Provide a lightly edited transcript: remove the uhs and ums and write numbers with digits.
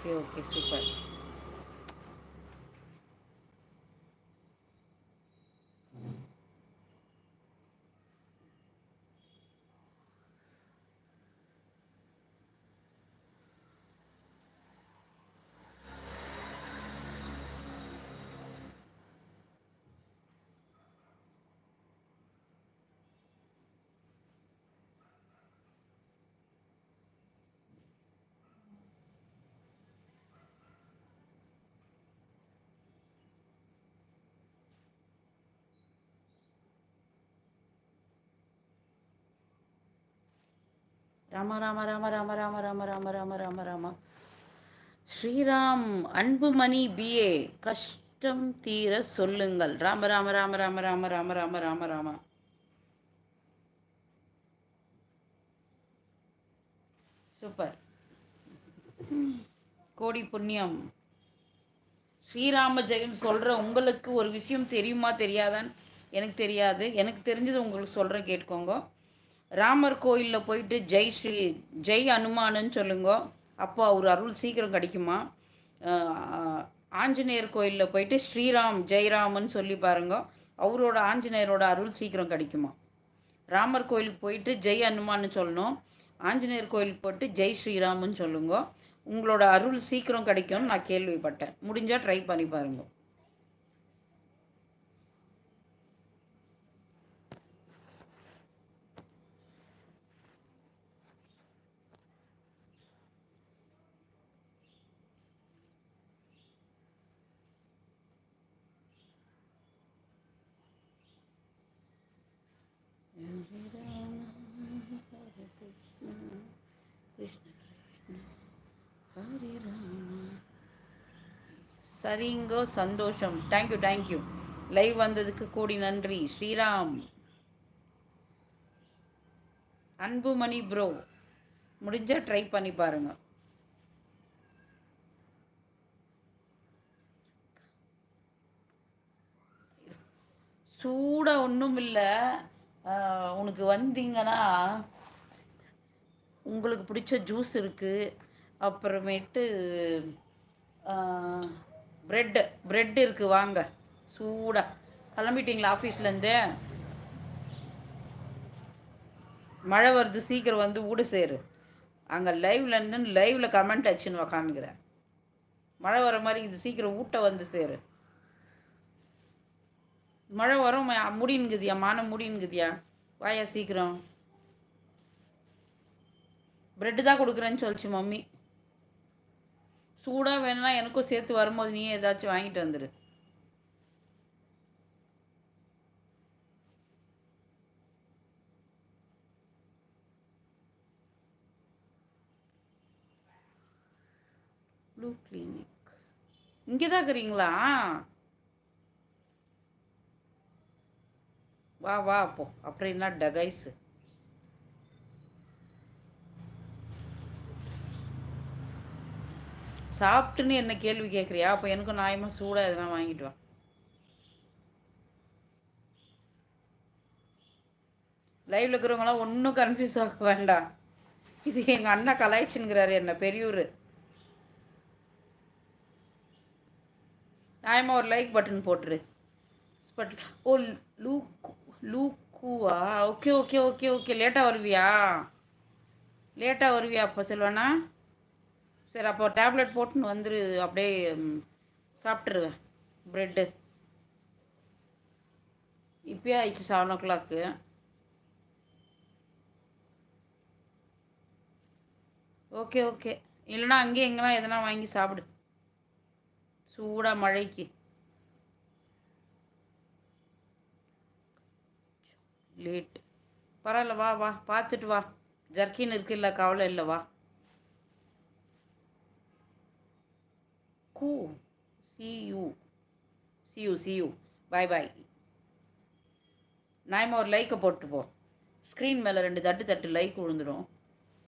Okay okay super. Rama Rama Rama Rama Rama Rama Rama Rama Rama Rama. Sriram Anbumani BA கஷ்டம் தீர சொல்லுங்கள். ராம ராம ராம ராம ராம ராம ராம ராம ராம. சூப்பர். கோடி புண்ணியம். ஸ்ரீராம ஜெயம் சொல்கிற உங்களுக்கு ஒரு விஷயம் தெரியுமா தெரியாதான்னு எனக்கு தெரியாது. எனக்கு தெரிஞ்சது உங்களுக்கு சொல்கிறேன், கேட்டுக்கோங்க. ராமர் கோயிலில் போயிட்டு ஜெய் அனுமானுன்னு சொல்லுங்க. அப்போ அவர் அருள் சீக்கிரம் கிடைக்குமா. ஆஞ்சநேயர் கோயிலில் போயிட்டு ஸ்ரீராம் ஜெய்ராமன்னு சொல்லி பாருங்க, அவரோட ஆஞ்சநேயரோட அருள் சீக்கிரம் கிடைக்குமா. ராமர் கோயிலுக்கு போயிட்டு ஜெய் அனுமான்னு சொல்லணும். ஆஞ்சநேயர் கோயிலுக்கு போயிட்டு ஜெய் ஸ்ரீராம்னு சொல்லுங்க, உங்களோட அருள் சீக்கிரம் கிடைக்கும்னு நான் கேள்விப்பட்டேன். முடிஞ்சால் ட்ரை பண்ணி பாருங்க. சரிங்கோ, சந்தோஷம். Thank you thank you. லைவ் வந்ததுக்கு கூடி நன்றி. ஸ்ரீராம் அன்புமணி ப்ரோ, முடிஞ்சால் ட்ரை பண்ணி பாருங்க. சூடாக ஒன்றும் இல்லை. உனக்கு வந்தீங்கன்னா உங்களுக்கு பிடிச்ச ஜூஸ் இருக்குது, அப்புறமேட்டு ப்ரெட் இருக்குது, வாங்க. சூடாக கிளம்பிட்டீங்களா ஆஃபீஸ்லேருந்து? மழை வருது, சீக்கிரம் வந்து ஊட சேரு. அங்கே லைவ்லேருந்து லைவில் கமெண்ட் ஆச்சுன்னு உக்காந்துக்கிறேன். மழை வர மாதிரி இது, சீக்கிரம் ஊட்ட வந்து சேரு. மழை வரும், முடியுங்குதியா, மானம் முடியுங்குதியா, வாயா சீக்கிரம். ப்ரெட்டு தான் கொடுக்குறேன்னு சொல்லிச்சு மம்மி. சூடாக வேணும்னா எனக்கும் சேர்த்து வரும்போது நீயே ஏதாச்சும் வாங்கிட்டு வந்துடு. ப்ளூ கிளினிக் இங்கே தான் இருக்கிறீங்களா? வா வா, அப்போ அப்புறம் என்ன டகைஸு. சாப்பிட்டுன்னு என்ன கேள்வி கேட்குறியா? அப்போ எனக்கும் நியாயமாக சூடாக எதனா வாங்கிட்டு வா. லைவில் இருக்கிறவங்களாம் ஒன்றும் கன்ஃபியூஸ் ஆக வேண்டாம். இது எங்கள் அண்ணா கலாய்ச்சின்னுங்கிறாரு என்ன, பெரியூர். நியாயமாக ஒரு லைக் பட்டன் போட்டுரு. ஓ, லூக்குவா? Okay okay okay okay. லேட்டாக வருவியா அப்போ செல்வானா? சரி, அப்போ டேப்லெட் போட்டுன்னு வந்துரு, அப்படியே சாப்பிட்ருவேன் ப்ரெட்டு. இப்போயே ஆயிடுச்சு 7 o'clock. Okay okay. இல்லைனா அங்கேயே எங்கெல்லாம் எதனா வாங்கி சாப்பிடு, சூடாக மழைக்கு. லேட் பரவாயில்ல, வா வா, பார்த்துட்டு வா. ஜர்க்கின் இருக்குல்ல, கவலை இல்லை, வா. கூ சி யூ பாய் பாய். நாயமா ஒரு லைக்கை போட்டு போ. ஸ்க்ரீன் மேலே 2 தட்டு லைக் விழுந்துடும்.